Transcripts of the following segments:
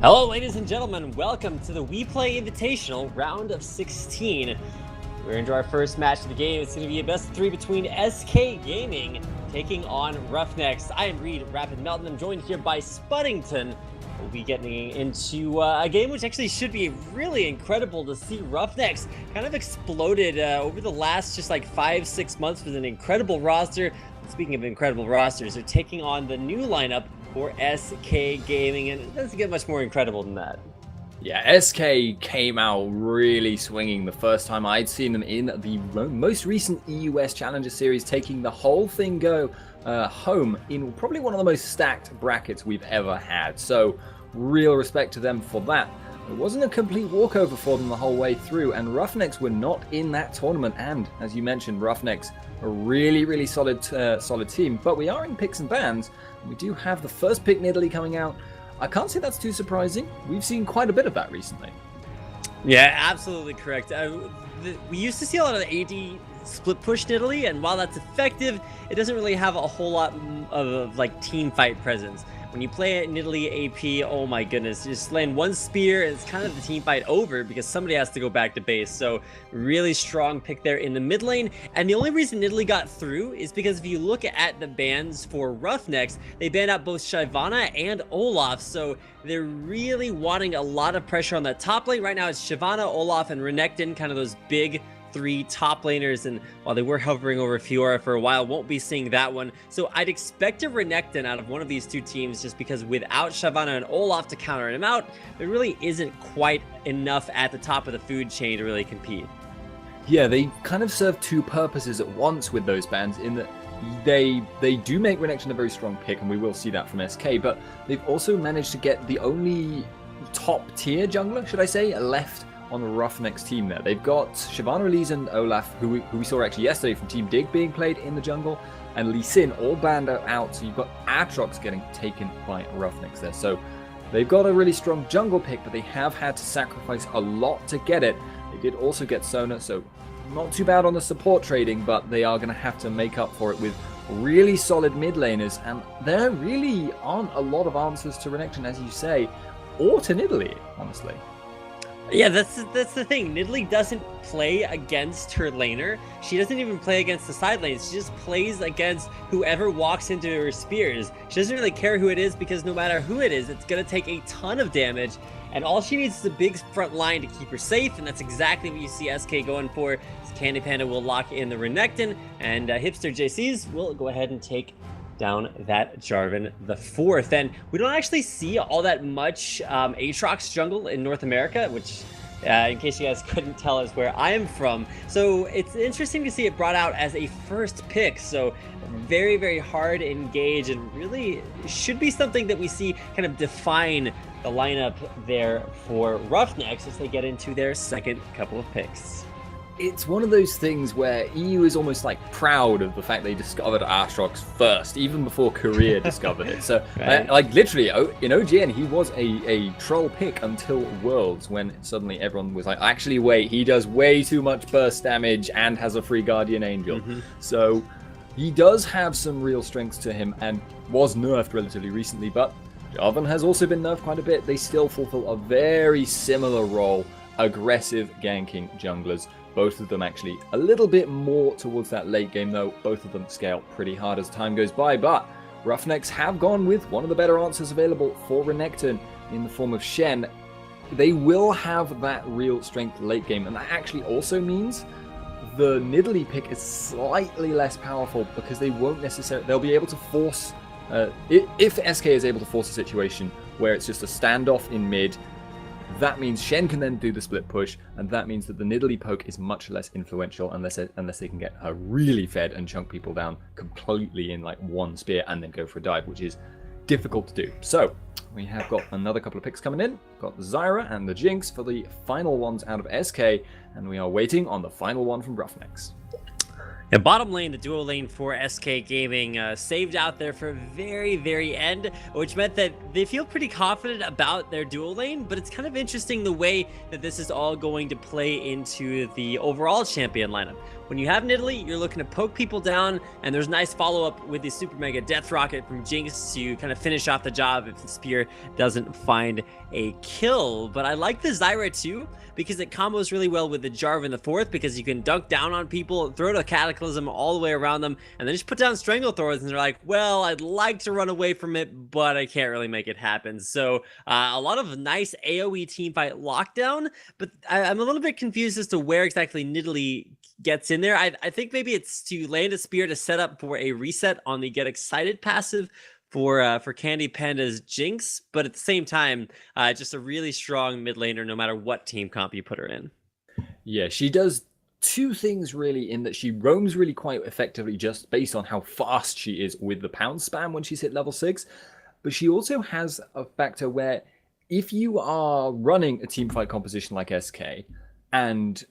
Hello, ladies and gentlemen. Welcome to the Weplay Invitational round of 16. We're into our first match of the game. It's going to be a best of 3 between SK Gaming taking on RoughNeX. I am Reed, Rapid Melton. I'm joined here by Spuddington. We'll be getting into a game which actually should be really incredible to see. RoughNeX kind of exploded over the last just like 5-6 months with an incredible roster. Speaking of incredible rosters, they're taking on the new lineup for SK Gaming, and it doesn't get much more incredible than that. Yeah, SK came out really swinging the first time I'd seen them in the most recent EUS Challenger Series, taking the whole thing home in probably one of the most stacked brackets we've ever had. So real respect to them for that. It wasn't a complete walkover for them the whole way through, and RoughNeX were not in that tournament. And as you mentioned, RoughNeX, a really solid team. But we are in picks and bans. We do have the first pick in Italy coming out. I can't say that's too surprising. We've seen quite a bit of that recently. Yeah, absolutely correct. We used to see a lot of the AD split push in Italy, and while that's effective, it doesn't really have a whole lot of like team fight presence. When you play it in Italy AP, oh my goodness, you just land one spear and it's kind of the team fight over because somebody has to go back to base. So really strong pick there in the mid lane. And the only reason Italy got through is because if you look at the bans for RoughNeX, they banned out both Shyvana and Olaf. So they're really wanting a lot of pressure on that top lane. Right now it's Shyvana, Olaf, and Renekton, kind of those big 3 top laners, and while they were hovering over Fiora for a while, won't be seeing that one. So I'd expect a Renekton out of one of these two teams, just because without Shyvana and Olaf to counter him out, there really isn't quite enough at the top of the food chain to really compete. Yeah, they kind of serve two purposes at once with those bans, in that they do make Renekton a very strong pick, and we will see that from SK, but they've also managed to get the only top tier jungler, should I say, left on the RoughNeX team there. They've got Shyvana, Elise, and Olaf, who we saw actually yesterday from Team Dig being played in the jungle, and Lee Sin all banned out, so you've got Aatrox getting taken by RoughNeX there. So they've got a really strong jungle pick, but they have had to sacrifice a lot to get it. They did also get Sona, so not too bad on the support trading, but they are going to have to make up for it with really solid mid laners, and there really aren't a lot of answers to Renekton, as you say, or to Nidalee, honestly. Yeah, that's the thing. Nidalee doesn't play against her laner. She doesn't even play against the side lanes. She just plays against whoever walks into her spears. She doesn't really care who it is, because no matter who it is, it's going to take a ton of damage. And all she needs is a big front line to keep her safe, and that's exactly what you see SK going for. Candy Panda will lock in the Renekton, and Hipster JCs will go ahead and take down that Jarvan the 4th. And we don't actually see all that much Aatrox jungle in North America, which in case you guys couldn't tell, is where I am from. So it's interesting to see it brought out as a first pick. So very hard to engage, and really should be something that we see kind of define the lineup there for RoughNeX as they get into their second couple of picks. It's one of those things where EU is almost like proud of the fact they discovered Aatrox first, even before Korea discovered it. So, right. Like literally, in OGN, he was a troll pick until Worlds, when suddenly everyone was like, actually, wait, he does way too much burst damage and has a free Guardian Angel. So he does have some real strengths to him, and was nerfed relatively recently, but Jarvan has also been nerfed quite a bit. They still fulfill a very similar role, aggressive ganking junglers. Both of them actually a little bit more towards that late game, though. Both of them scale pretty hard as time goes by, but RoughNeX have gone with one of the better answers available for Renekton in the form of Shen. They will have that real strength late game, and that actually also means the Nidalee pick is slightly less powerful, because they won't necessarily, they'll be able to force, if SK is able to force a situation where it's just a standoff in mid, that means Shen can then do the split push, and that means that the Nidalee poke is much less influential unless they can get her really fed and chunk people down completely in like one spear and then go for a dive, which is difficult to do. So we have got another couple of picks coming in. Got the Zyra and the Jinx for the final ones out of SK, and we are waiting on the final one from RoughNeX. And bottom lane, the duo lane for SK Gaming saved out there for very, very end, which meant that they feel pretty confident about their duo lane, but it's kind of interesting the way that this is all going to play into the overall champion lineup. When you have Nidalee, you're looking to poke people down, and there's nice follow-up with the Super Mega Death Rocket from Jinx to kind of finish off the job if the Spear doesn't find a kill. But I like the Zyra too, because it combos really well with the Jarvan the fourth, because you can dunk down on people, throw the Cataclysm all the way around them, and then just put down Stranglethorns, and they're like, well, I'd like to run away from it, but I can't really make it happen. So a lot of nice AoE teamfight lockdown, but I'm a little bit confused as to where exactly Nidalee gets in there. I think maybe it's to land a spear to set up for a reset on the Get Excited passive for Candy Panda's Jinx, but at the same time, just a really strong mid laner no matter what team comp you put her in. Yeah, she does two things really, in that she roams really quite effectively just based on how fast she is with the pound spam when she's hit level 6, but she also has a factor where if you are running a teamfight composition like SK, and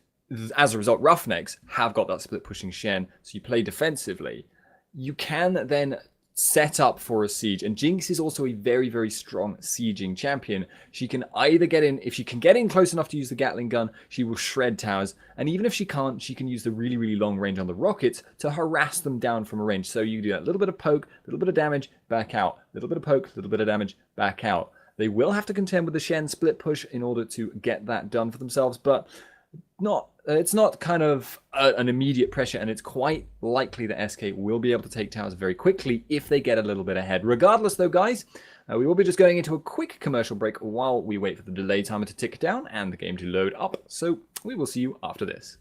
as a result RoughNeX have got that split pushing Shen, so you play defensively, you can then set up for a siege. And Jinx is also a very, very strong sieging champion. She can either get in, if she can get in close enough to use the Gatling gun, she will shred towers. And even if she can't, she can use the really, really long range on the rockets to harass them down from a range. So you do that little bit of poke, a little bit of damage, back out. A little bit of poke, a little bit of damage, back out. They will have to contend with the Shen split push in order to get that done for themselves, but it's not kind of an immediate pressure, and it's quite likely that SK will be able to take towers very quickly if they get a little bit ahead. Regardless though, guys, we will be just going into a quick commercial break while we wait for the delay timer to tick down and the game to load up. So we will see you after this.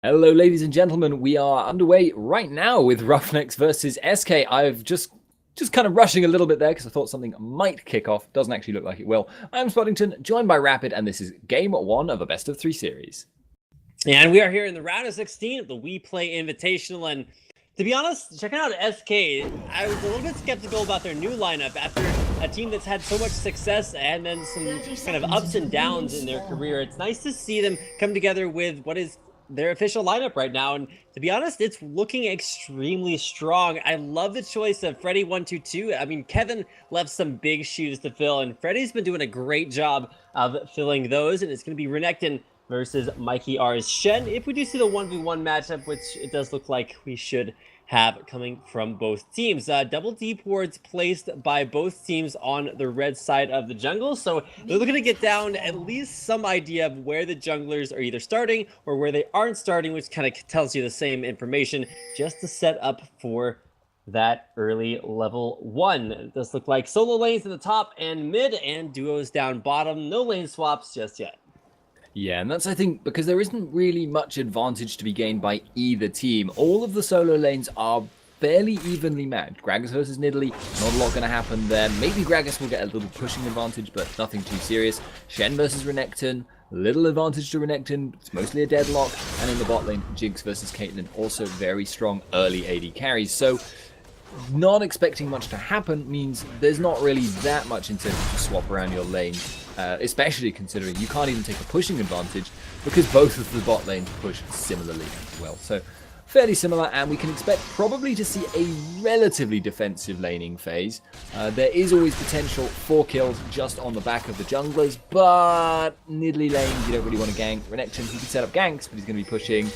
Hello, ladies and gentlemen. We are underway right now with RoughNeX versus SK. I've just kind of rushing a little bit there because I thought something might kick off. Doesn't actually look like it will. I'm Spoddington, joined by Rapid, and this is game 1 of a best of 3 series. And we are here in the round of 16 of the Weplay Invitational, and to be honest, checking out SK, I was a little bit skeptical about their new lineup after a team that's had so much success and then some kind of ups and downs in their career. It's nice to see them come together with what is their official lineup right now, and to be honest, it's looking extremely strong. I love the choice of Freddy122. I mean, Kevin left some big shoes to fill, and Freddy's been doing a great job of filling those, and it's going to be Renekton versus Mikey R's Shen if we do see the 1v1 matchup, which it does look like we should have coming from both teams. Double deep wards placed by both teams on the red side of the jungle, so they're looking to get down at least some idea of where the junglers are either starting or where they aren't starting, which kind of tells you the same information just to set up for that early level 1. It does look like solo lanes at the top and mid and duos down bottom. No lane swaps just yet. Yeah, and that's, I think, because there isn't really much advantage to be gained by either team. All of the solo lanes are fairly evenly matched. Gragas versus Nidalee, not a lot going to happen there. Maybe Gragas will get a little pushing advantage, but nothing too serious. Shen versus Renekton, little advantage to Renekton. It's mostly a deadlock. And in the bot lane, Jinx versus Caitlyn, also very strong early AD carries. So not expecting much to happen means there's not really that much incentive to swap around your lane. Especially considering you can't even take a pushing advantage because both of the bot lanes push similarly as well. So fairly similar, and we can expect probably to see a relatively defensive laning phase. There is always potential for kills just on the back of the junglers, but Nidalee lane, you don't really want to gank. Renekton, he can set up ganks, but he's going to be pushing.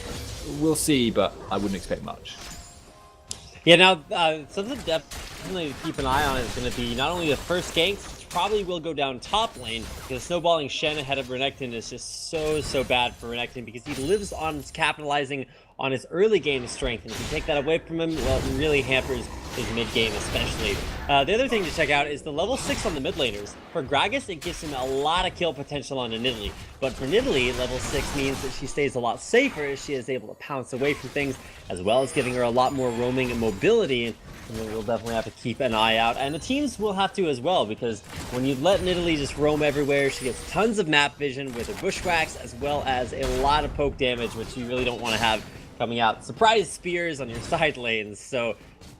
We'll see, but I wouldn't expect much. Yeah, now, something definitely to keep an eye on is going to be not only the first ganks, which probably will go down top lane, because snowballing Shen ahead of Renekton is just so bad for Renekton, because he lives on capitalizing on his early game strength, and if you take that away from him, well, it really hampers his mid game especially. The other thing to check out is the level 6 on the mid laners. For Gragas, it gives him a lot of kill potential on a Nidalee, but for Nidalee, level 6 means that she stays a lot safer as she is able to pounce away from things, as well as giving her a lot more roaming and mobility. And we'll definitely have to keep an eye out, and the teams will have to as well, because when you let Nidalee just roam everywhere, she gets tons of map vision with her bushwhacks, as well as a lot of poke damage, which you really don't want to have coming out. Surprise spears on your side lanes. So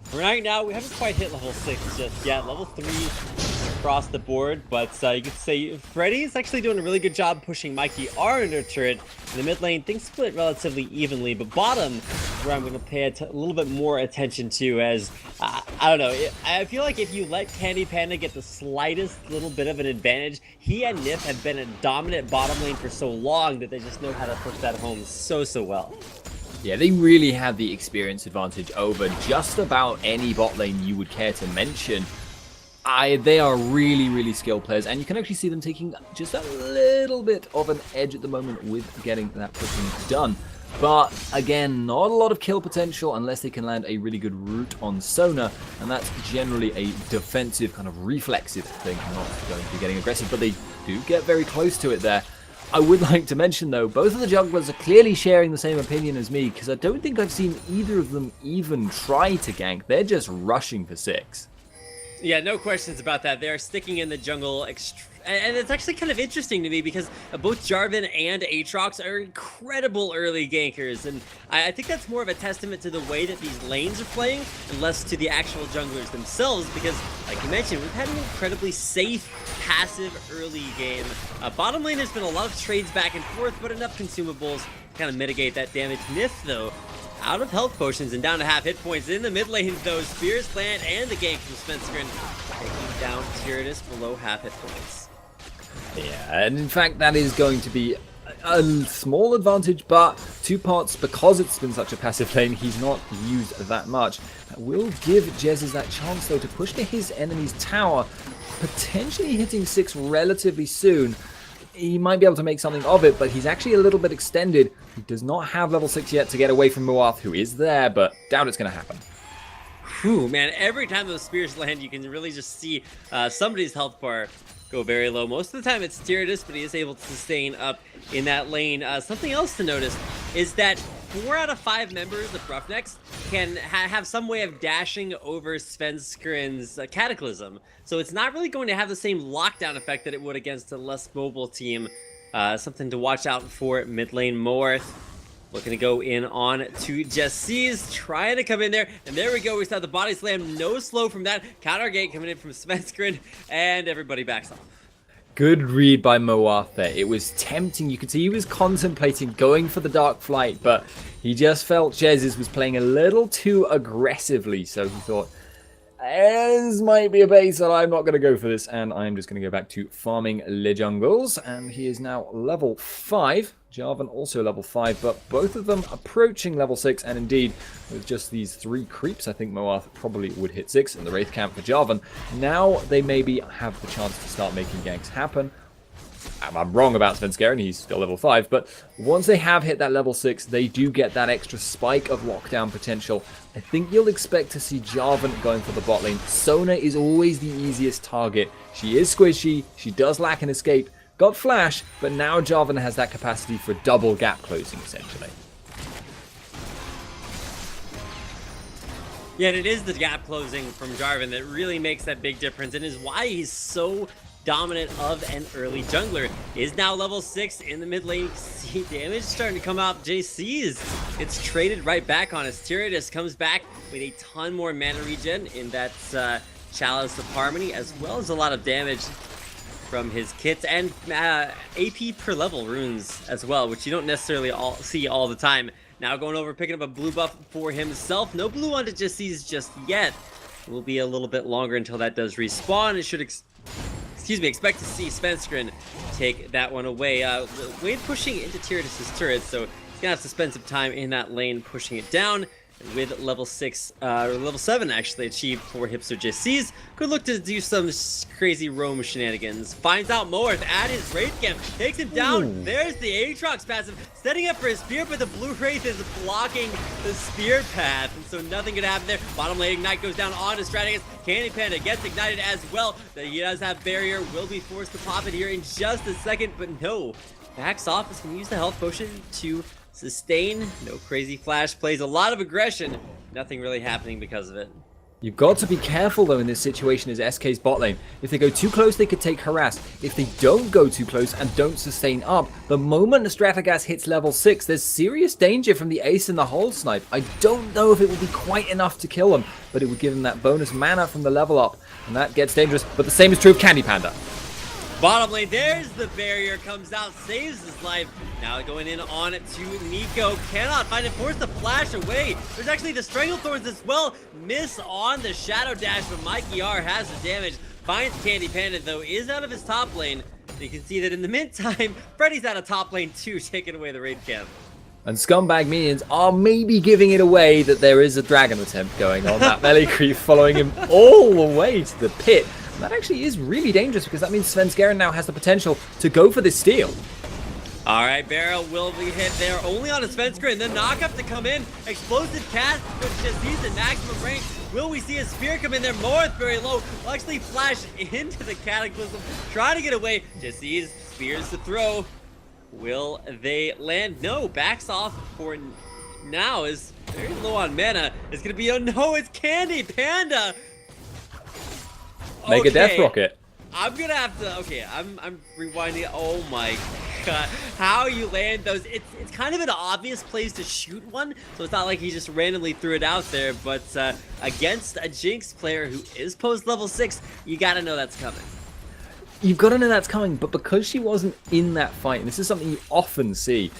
for right now, we haven't quite hit level 6 just yet. Level 3 across the board, but you could say Freddy's actually doing a really good job pushing Mikey R into turret. In the mid lane, things split relatively evenly, but bottom is where I'm going to pay a little bit more attention to, as I don't know, I feel like if you let Candy Panda get the slightest little bit of an advantage, he and Nip have been a dominant bottom lane for so long that they just know how to push that home so well. Yeah, they really have the experience advantage over just about any bot lane you would care to mention. They are really skilled players, and you can actually see them taking just a little bit of an edge at the moment with getting that pushing done. But again, not a lot of kill potential unless they can land a really good route on Sona, and that's generally a defensive kind of reflexive thing, not going to be getting aggressive, but they do get very close to it there. I would like to mention, though, both of the jugglers are clearly sharing the same opinion as me, because I don't think I've seen either of them even try to gank. They're just rushing for 6. Yeah, no questions about that. They're sticking in the jungle, and it's actually kind of interesting to me because both Jarvan and Aatrox are incredible early gankers, and I think that's more of a testament to the way that these lanes are playing and less to the actual junglers themselves, because, like you mentioned, we've had an incredibly safe, passive early game. Bottom lane has been a lot of trades back and forth, but enough consumables to kind of mitigate that damage. Nif, though, out of health potions and down to half hit points. In the mid lane, though, Spears land and the gank from Svenskeren, taking down Tyrannus below half hit points. Yeah, and in fact, that is going to be a small advantage, but 2 parts, because it's been such a passive lane, he's not used that much. That will give Jezz that chance, though, to push to his enemy's tower, potentially hitting 6 relatively soon. He might be able to make something of it, but he's actually a little bit extended. He does not have level 6 yet to get away from Muath, who is there, but doubt it's going to happen. Whew, man, every time those spears land, you can really just see somebody's health bar go very low. Most of the time it's Tyradus, but he is able to sustain up in that lane. Something else to notice is that 4 out of 5 members of RoughNeX can have some way of dashing over Svenskrin's Cataclysm. So it's not really going to have the same lockdown effect that it would against a less mobile team. Something to watch out for mid lane. Morth looking to go in on to Jesse's, trying to come in there, and there we go. We saw the body slam, no slow from that. Counter gate coming in from Svenskrin, and everybody backs off. Good read by Moath there. It was tempting. You could see he was contemplating going for the Dark Flight, but he just felt Jez's was playing a little too aggressively, so he thought, this might be a base, but I'm not going to go for this, and I'm just going to go back to farming Le Jungles, and he is now level 5. Jarvan also level 5, but both of them approaching level 6, and indeed, with just these 3 creeps, I think Moath probably would hit 6 in the Wraith camp for Jarvan. Now they maybe have the chance to start making ganks happen. I'm wrong about Svenskeren, he's still level 5, but once they have hit that level 6, they do get that extra spike of lockdown potential. I think you'll expect to see Jarvan going for the bot lane. Sona is always the easiest target. She is squishy, she does lack an escape, got flash, but now Jarvan has that capacity for double gap closing, essentially. Yeah, and it is the gap closing from Jarvan that really makes that big difference, and is why he's so dominant of an early jungler. Is now level 6 in the mid lane. See damage starting to come out. JC's, it's traded right back on us. Tyradus comes back with a ton more mana regen in that Chalice of Harmony, as well as a lot of damage from his kits, and AP per level runes as well, which you don't necessarily see all the time. Now going over, picking up a blue buff for himself. No blue onto Jesse's just yet. It will be a little bit longer until that does respawn. It should expect to see Svenskrin take that one away. Wade pushing into Tyradus' turret, so he's gonna have to spend some time in that lane pushing it down. With level 6, or level 7 actually achieved for Hipster JC's. Could look to do some crazy roam shenanigans. Finds out Morth at his Wraith camp, takes him down. Ooh. There's the Aatrox passive, setting up for his spear, but the blue Wraith is blocking the spear path, and so nothing could happen there. Bottom lane Ignite goes down on to Strategist. Candy Panda gets ignited as well. He does have barrier, will be forced to pop it here in just a second, but no. Backs off, is going to use the health potion to sustain. No crazy flash plays, a lot of aggression. Nothing really happening because of it. You've got to be careful though in this situation as SK's bot lane. If they go too close, they could take harass. If they don't go too close and don't sustain up, the moment the Strategas hits level 6, there's serious danger from the Ace and the Hole Snipe. I don't know if it will be quite enough to kill them, but it would give them that bonus mana from the level up, and that gets dangerous. But the same is true of Candy Panda. Bottom lane, there's the barrier, comes out, saves his life. Now going in on it to Nico, cannot find it, forced to flash away. There's actually the Stranglethorns as well. Miss on the Shadow Dash, but Mikey R has the damage. Finds Candy Panda though, is out of his top lane. You can see that in the meantime, Freddy's out of top lane too, taking away the raid camp. And Scumbag Minions are maybe giving it away that there is a dragon attempt going on. That melee creep following him all the way to the pit. And that actually is really dangerous because that means Svenskeren now has the potential to go for this steal. Alright, Barrel will be hit there only on a Svenskeren. The knockup to come in. Explosive cast, but just he's in maximum range. Will we see a spear come in there? Morth very low. Will actually flash into the Cataclysm. Trying to get away. Just sees spears to throw. Will they land? No, backs off for now. Is very low on mana. It's going to be, oh no, it's Candy Panda. Make a death rocket. I'm gonna have to. Okay, I'm rewinding. Oh my god, how you land those? It's kind of an obvious place to shoot one, so it's not like he just randomly threw it out there. But against a Jinx player who is post level 6, you gotta know that's coming. You've got to know that's coming, but because she wasn't in that fight, and this is something you often see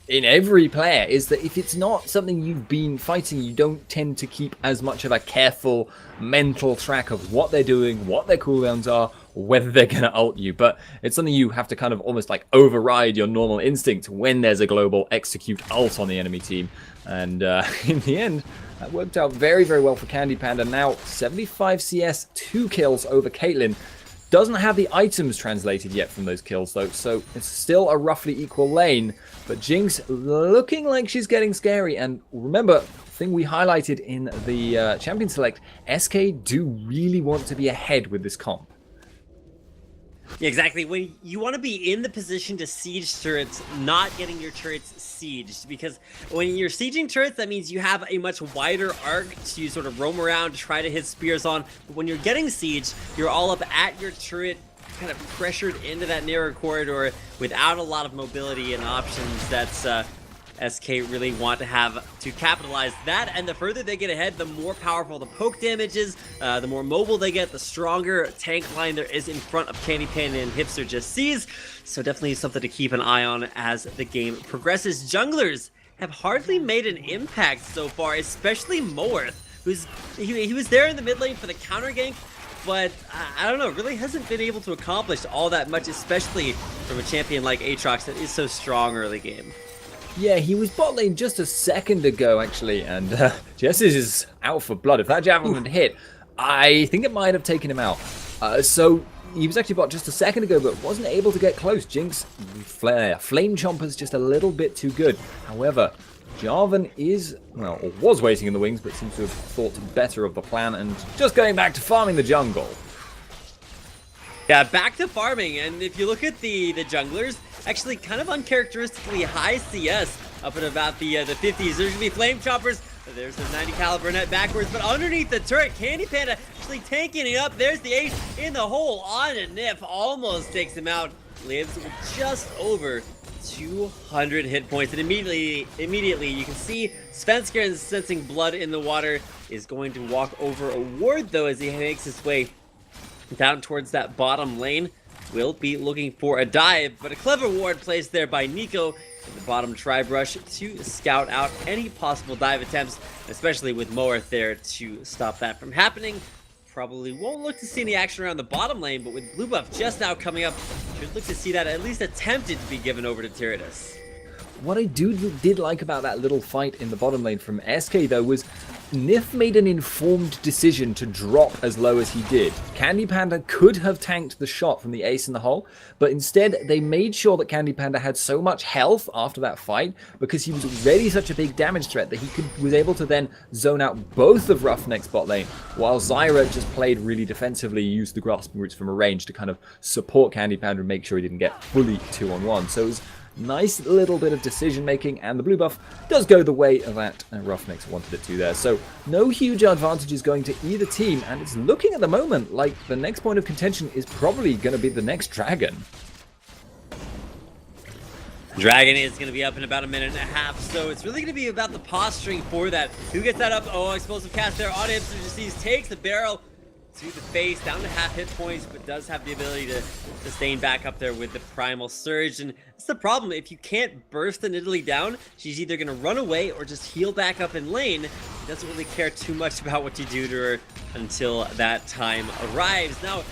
in every player, is that if it's not something you've been fighting, you don't tend to keep as much of a careful mental track of what they're doing, what their cooldowns are, whether they're going to ult you. But it's something you have to kind of almost like override your normal instinct when there's a global execute ult on the enemy team. And in the end, that worked out very, very well for Candy Panda. Now 75 CS, 2 kills over Caitlyn. Doesn't have the items translated yet from those kills though, so it's still a roughly equal lane. But Jinx looking like she's getting scary. And remember, thing we highlighted in the Champion Select, SK do really want to be ahead with this comp. Yeah, exactly. When you want to be in the position to siege turrets, not getting your turrets sieged, because when you're sieging turrets, that means you have a much wider arc to sort of roam around, try to hit spears on. But when you're getting sieged, you're all up at your turret, kind of pressured into that narrow corridor without a lot of mobility and options. That's SK really want to have to capitalize that, and the further they get ahead, the more powerful the poke damage is, the more mobile they get, the stronger tank line there is in front of Candy Panda and Hipster Just Sees. So definitely something to keep an eye on as the game progresses. Junglers have hardly made an impact so far, especially Moerth, he was there in the mid lane for the counter gank, but I don't know, really hasn't been able to accomplish all that much, especially from a champion like Aatrox that is so strong early game. Yeah, he was bot lane just a second ago, actually, and Jessis is out for blood. If that javelin had hit, I think it might have taken him out. So he was actually bot just a second ago, but wasn't able to get close. Jinx, Flame Chomper's just a little bit too good. However, Jarvan is, well, or was waiting in the wings, but seems to have thought better of the plan and just going back to farming the jungle. Yeah, back to farming, and if you look at the junglers, actually kind of uncharacteristically high CS, up at about the 50s. There's gonna be Flame Choppers. There's the 90 caliber net backwards, but underneath the turret, Candy Panda actually tanking it up. There's the ace in the hole on a Nif, almost takes him out. Lives with just over 200 hit points, and immediately you can see Svenskeren, sensing blood in the water, is going to walk over a ward though as he makes his way down towards that bottom lane. Will be looking for a dive, but a clever ward placed there by Nico in the bottom tribe rush to scout out any possible dive attempts, especially with Moerth there to stop that from happening. Probably won't look to see any action around the bottom lane, but with blue buff just now coming up, should look to see that at least attempted to be given over to Tyrannus. What I did like about that little fight in the bottom lane from SK though was Nif made an informed decision to drop as low as he did. Candy Panda could have tanked the shot from the ace in the hole, but instead they made sure that Candy Panda had so much health after that fight because he was already such a big damage threat that he was able to then zone out both of RoughNeX bot lane, while Zyra just played really defensively, used the grasping roots from a range to kind of support Candy Panda and make sure he didn't get fully 2-on-1. So it was nice little bit of decision making, and the blue buff does go the way that RoughNeX wanted it to there. So no huge advantages going to either team, and it's looking at the moment like the next point of contention is probably going to be the next dragon. Dragon is going to be up in about a minute and a half, so it's really going to be about the posturing for that. Who gets that up? Oh, explosive cast there on him. Hipster takes the barrel to the face, down to half hit points, but does have the ability to sustain back up there with the primal surge. And that's the problem. If you can't burst the Nidalee down, she's either going to run away or just heal back up in lane. She doesn't really care too much about what you do to her until that time arrives. Now,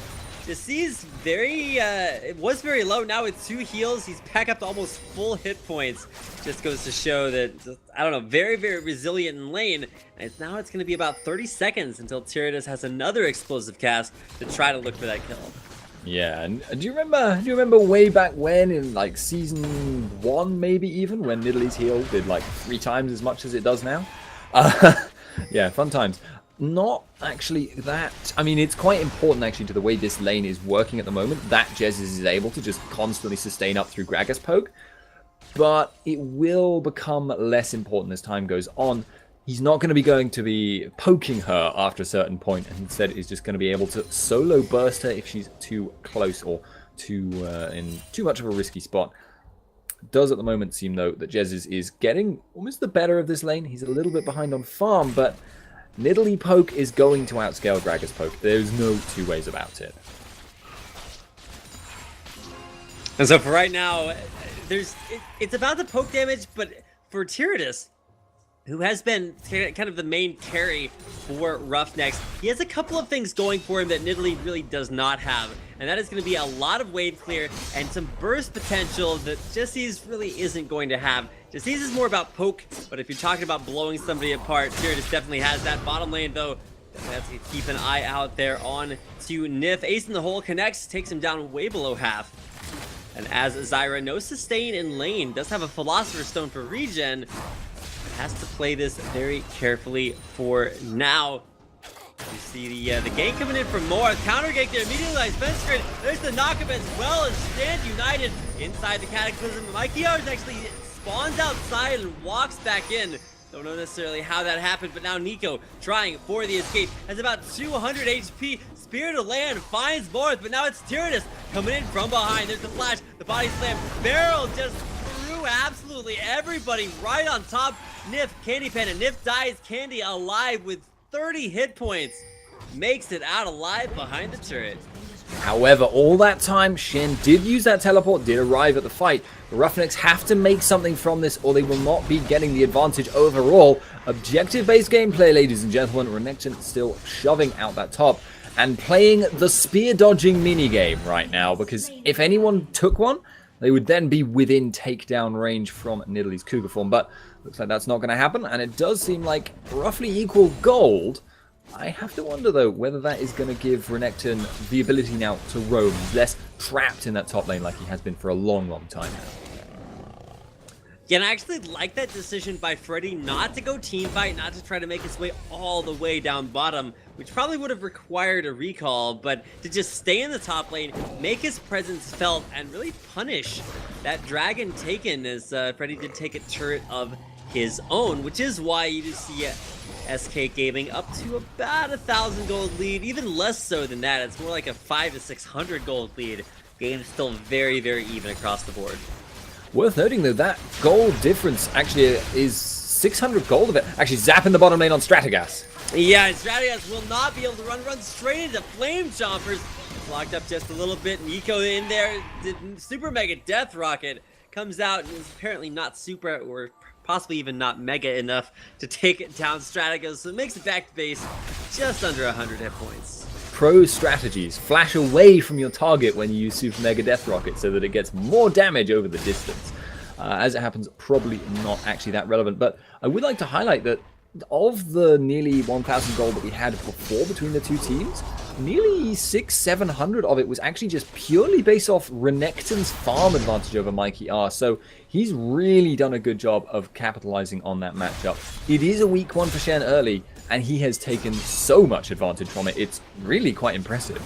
Jesse's it was very low. Now with 2 heals, he's back up to almost full hit points. Just goes to show that, I don't know, very, very resilient in lane. And now it's going to be about 30 seconds until Tyrannus has another explosive cast to try to look for that kill. Yeah, and do you remember way back when in like season 1 maybe even, when Nidalee's heal did like 3 times as much as it does now? Yeah, fun times. Not actually that. I mean, it's quite important actually to the way this lane is working at the moment that Jessis is able to just constantly sustain up through Gragas poke, but it will become less important as time goes on. He's not going to be poking her after a certain point, and instead is just going to be able to solo burst her if she's too close or in too much of a risky spot. It does at the moment seem though that Jessis is getting almost the better of this lane. He's a little bit behind on farm, but Nidalee poke is going to outscale Gragas poke. There's no 2 ways about it. And so for right now, it's about the poke damage, but for Tyrannus, who has been kind of the main carry for RoughNeX, he has a couple of things going for him that Nidalee really does not have. And that is going to be a lot of wave clear and some burst potential that Jesse's really isn't going to have. Jesse's is more about poke, but if you're talking about blowing somebody apart, Tyrannus definitely has that. Bottom lane, though, definitely has to keep an eye out there on to Nif. Ace in the hole connects, takes him down way below half. And as Zyra, no sustain in lane, does have a Philosopher's Stone for regen, has to play this very carefully for now. You see the gank coming in from more. Counter gank there immediately like fence grid. There's the knockup as well as Stand United inside the Cataclysm. Mikey R's actually spawns outside and walks back in. Don't know necessarily how that happened, but now Nico trying for the escape. Has about 200 HP. Spear to land, finds Morth, but now it's Tyrannus coming in from behind. There's the flash, the body slam. Barrel just threw absolutely everybody right on top. Nif, Candy Pen, and Nif dies. Candy alive with 30 hit points. Makes it out alive behind the turret. However, all that time, Shen did use that teleport, did arrive at the fight. The RoughNeX have to make something from this or they will not be getting the advantage overall. Objective-based gameplay, ladies and gentlemen. RoughNeX still shoving out that top and playing the spear-dodging minigame right now, because if anyone took one, they would then be within takedown range from Nidalee Cougar form. But looks like that's not going to happen, and it does seem like roughly equal gold. I have to wonder, though, whether that is going to give Renekton the ability now to roam. He's less trapped in that top lane like he has been for a long, long time now. Yeah, and I actually like that decision by Freddy not to go team fight, not to try to make his way all the way down bottom, which probably would have required a recall, but to just stay in the top lane, make his presence felt, and really punish that dragon taken, as Freddy did take a turret of his own, which is why you just see SK Gaming up to about 1,000 gold lead, even less so than that. It's more like a 500 to 600 gold lead. Game's still very, very even across the board. Worth noting, though, that gold difference actually is 600 gold of it. Actually, zapping the bottom lane on Stratagas. Yeah, and Stratagas will not be able to run straight into Flame Chompers. It's locked up just a little bit. Nico in there. The Super Mega Death Rocket comes out and is apparently not super or possibly even not mega enough to take it down Stratagas, so it makes it back to base just under 100 hit points. Pro strategies. Flash away from your target when you use Super Mega Death Rocket so that it gets more damage over the distance. As it happens, probably not actually that relevant, but I would like to highlight that of the nearly 1,000 gold that we had before between the two teams, nearly 600-700 of it was actually just purely based off Renekton's farm advantage over Mikey R. So he's really done a good job of capitalizing on that matchup. It is a weak one for Shen early, and he has taken so much advantage from it. It's really quite impressive.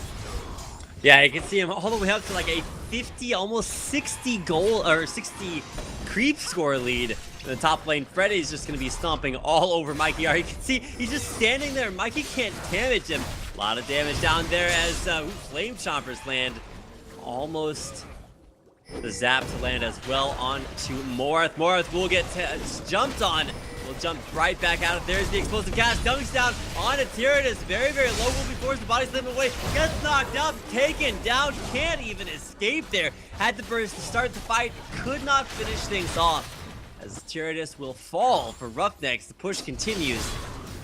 Yeah, you can see him all the way up to like a 50, almost 60 goal or 60 creep score lead in the top lane. Freddy's just going to be stomping all over Mikey R. You can see he's just standing there. Mikey can't damage him. A lot of damage down there as Flame Chompers land. Almost the zap to land as well on to Morth. Morth will get jumped on. Will jump right back out of there. There's the explosive cast. Dunks down on a Tyrannus. Very, very low. Will be forced the body slam away. Gets knocked up. Taken down. Can't even escape there. Had the burst to start the fight. Could not finish things off. As Tyrannus will fall for RoughNeX. The push continues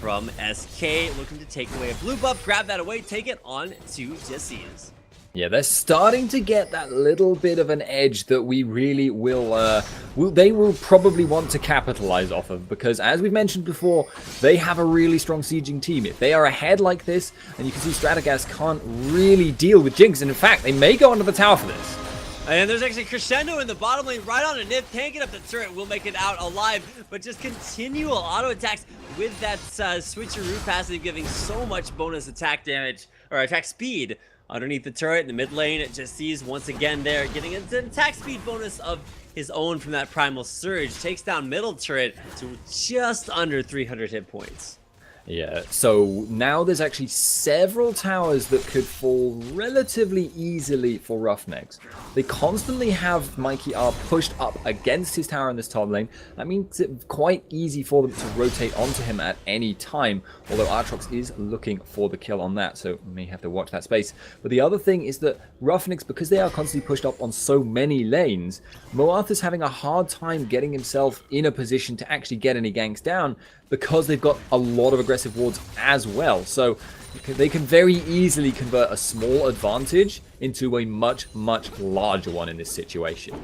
from SK. Looking to take away a blue buff. Grab that away. Take it on to Jessias. Yeah, they're starting to get that little bit of an edge that we really will, they will probably want to capitalize off of, because as we've mentioned before, they have a really strong sieging team. If they are ahead like this, and you can see Stratagas can't really deal with Jinx, and in fact, they may go under the tower for this. And there's actually Crescendo in the bottom lane, right on a Nif. Can't get up the turret, will make it out alive, but just continual auto attacks with that switcheroo passive, giving so much bonus attack damage, or attack speed. Underneath the turret in the mid lane, it just sees once again there, getting an attack speed bonus of his own from that Primal Surge. Takes down middle turret to just under 300 hit points. Yeah, so now there's actually several towers that could fall relatively easily for RoughNeX. They constantly have Mikey R pushed up against his tower in this top lane. That means it's quite easy for them to rotate onto him at any time, although Aatrox is looking for the kill on that, so we may have to watch that space. But the other thing is that RoughNeX, because they are constantly pushed up on so many lanes, Moarth is having a hard time getting himself in a position to actually get any ganks down, because they've got a lot of aggressive wards as well. So they can very easily convert a small advantage into a much, much larger one in this situation.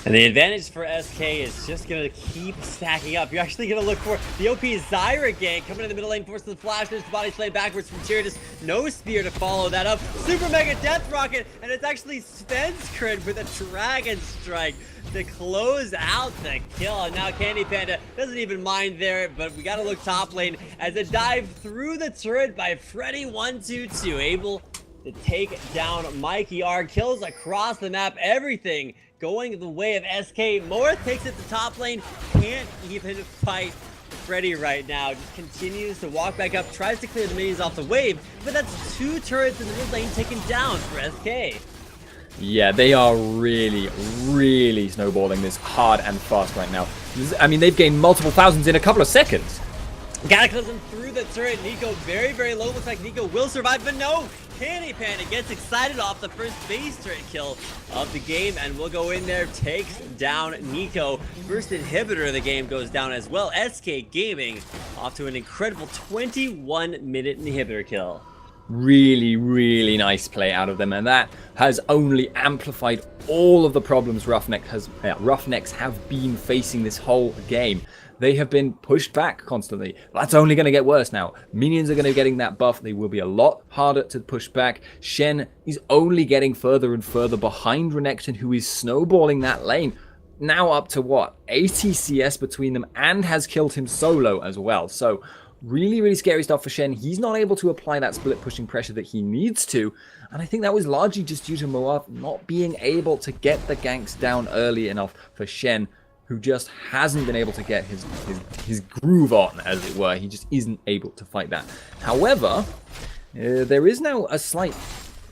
And the advantage for SK is just going to keep stacking up. You're actually going to look for the OP Zyra gank coming in the middle lane, forcing the flash. There's the body slam backwards from Tyradus. No spear to follow that up. Super Mega Death Rocket, and it's actually Svenskred with a Dragon Strike to close out the kill. And now Candy Panda doesn't even mind there, but we got to look top lane as a dive through the turret by Freddy122, able to take down Mikey R. Kills across the map, everything going the way of SK. Morth takes it to top lane, can't even fight Freddy right now. Just continues to walk back up, tries to clear the minions off the wave, but that's 2 turrets in the mid lane taken down for SK. Yeah, they are really, really snowballing this hard and fast right now. I mean, they've gained multiple thousands in a couple of seconds. Cataclysm through the turret. Nico very, very low. Looks like Nico will survive, but no! Candy Panda gets excited off the first base turret kill of the game, and will go in there, takes down Nico. First inhibitor of the game goes down as well. SK Gaming off to an incredible 21-minute inhibitor kill. Really, really nice play out of them, and that has only amplified all of the problems RoughNeX have been facing this whole game. They have been pushed back constantly. That's only going to get worse now. Minions are going to be getting that buff. They will be a lot harder to push back. Shen is only getting further and further behind RoughNeX, who is snowballing that lane. Now up to what? 80 CS between them, and has killed him solo as well. So really, really scary stuff for Shen. He's not able to apply that split pushing pressure that he needs to. And I think that was largely just due to Moath not being able to get the ganks down early enough for Shen, who just hasn't been able to get his groove on, as it were. He just isn't able to fight that. However, there is now a slight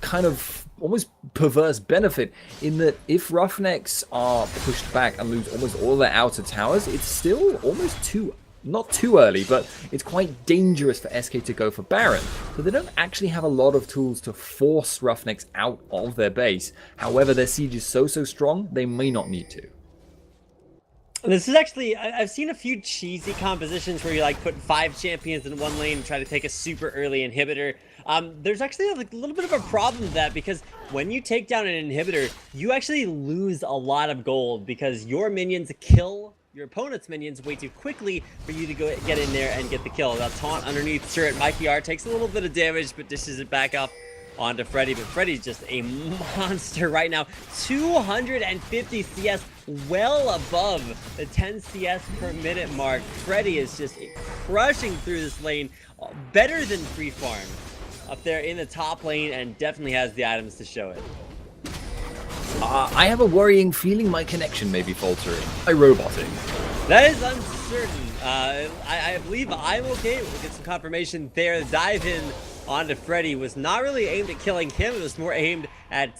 kind of almost perverse benefit in that if RoughNeX are pushed back and lose almost all their outer towers, it's still almost not too early, but it's quite dangerous for SK to go for Baron. So they don't actually have a lot of tools to force RoughNeX out of their base. However, their siege is so strong, they may not need to. This is actually, I've seen a few cheesy compositions where you like put 5 champions in one lane and try to take a super early inhibitor. There's actually a little bit of a problem with that, because when you take down an inhibitor, you actually lose a lot of gold because your minions kill your opponent's minions way too quickly for you to go get in there and get the kill. That taunt underneath turret, Mikey R takes a little bit of damage but dishes it back up onto Freddy, but Freddy's just a monster right now. 250 CS, well above the 10 CS per minute mark. Freddy is just crushing through this lane, better than Free Farm up there in the top lane, and definitely has the items to show it. I have a worrying feeling my connection may be faltering. Roboting. That is uncertain. I believe I'm okay. We'll get some confirmation there. The dive in onto Freddy was not really aimed at killing him. It was more aimed at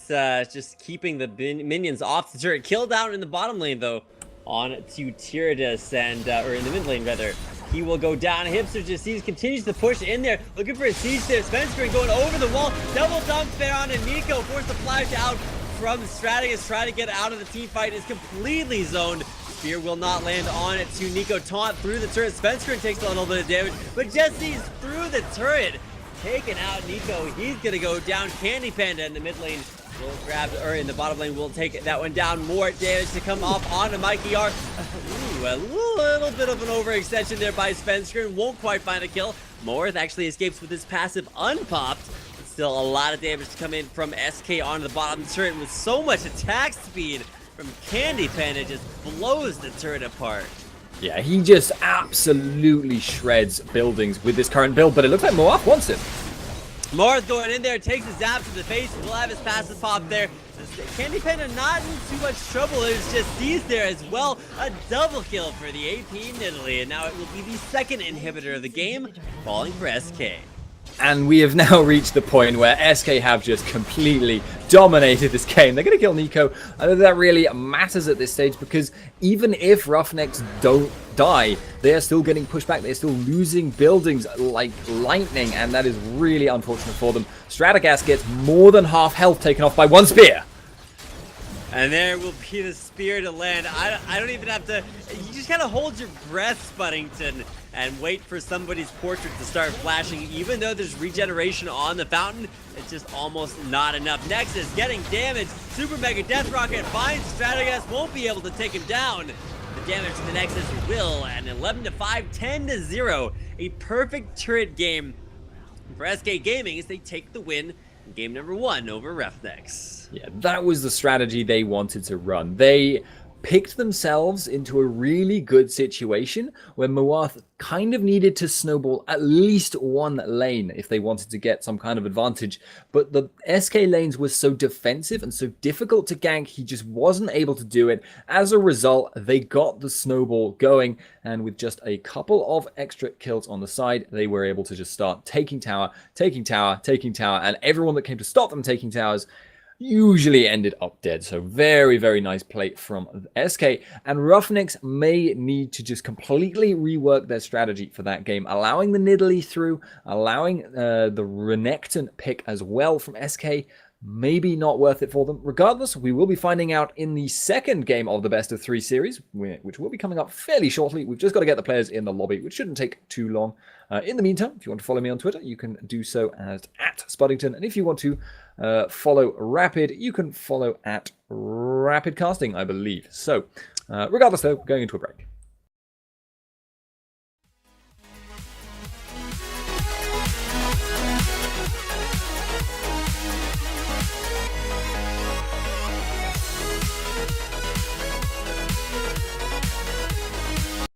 just keeping the minions off the turret. Kill down in the bottom lane, though, on to Tyradus, and or in the mid lane, rather. He will go down. Hipster just sees, continues to push in there, looking for a siege there. Svenskred going over the wall. Double dump there on Nico. Forced the flash out from Strategus. Trying to get out of the team fight. Is completely zoned. Spear will not land on it to Nico. Taunt through the turret. Svenskred takes a little bit of damage, but just sees through the turret. Taking out Nico. He's gonna go down. Candy Panda in the mid lane will grab, or in the bottom lane will take that one down. More damage to come off onto Mikey R. Ooh, a little bit of an overextension there by Svenskred. Won't quite find a kill. Morth actually escapes with his passive unpopped. But still a lot of damage to come in from SK onto the bottom turret with so much attack speed from Candy Panda. Just blows the turret apart. Yeah, he just absolutely shreds buildings with this current build, but it looks like Moath wants him. Morth going in there, takes his zap to the face, will have his passive pop there. Candy Panda not in too much trouble. There's just C's there as well. A double kill for the AP in Italy, and now it will be the second inhibitor of the game, falling for SK. And we have now reached the point where SK have just completely dominated this game. They're going to kill Nico. I don't think that really matters at this stage, because even if RoughNeX don't die, they are still getting pushed back. They're still losing buildings like lightning, and that is really unfortunate for them. Strategas gets more than half health taken off by one spear. And there will be the spear to land. I don't even have to. You just kind of hold your breath, Spuddington, and wait for somebody's portrait to start flashing. Even though there's regeneration on the fountain, it's just almost not enough. Nexus getting damaged. Super Mega Death Rocket finds Strategas, won't be able to take him down. The damage to the Nexus will, and 11 to 5, 10 to 0. A perfect turret game for SK Gaming as they take the win in game number 1 over RoughNeX. Yeah, that was the strategy they wanted to run. They picked themselves into a really good situation where Moath kind of needed to snowball at least one lane if they wanted to get some kind of advantage. But the SK lanes were so defensive and so difficult to gank, he just wasn't able to do it. As a result, they got the snowball going, and with just a couple of extra kills on the side, they were able to just start taking tower, taking tower, taking tower, and everyone that came to stop them taking towers usually ended up dead. So very, very nice play from SK. And RoughNeX may need to just completely rework their strategy for that game, allowing the Nidalee through, allowing the Renekton pick as well from SK. Maybe not worth it for them. Regardless, we will be finding out in the second game of the best of 3 series, which will be coming up fairly shortly. We've just got to get the players in the lobby, which shouldn't take too long. In the meantime, if you want to follow me on Twitter, you can do so at @Spuddington. And if you want to follow Rapid, you can follow at Rapid Casting, I believe. So, regardless though, going into a break.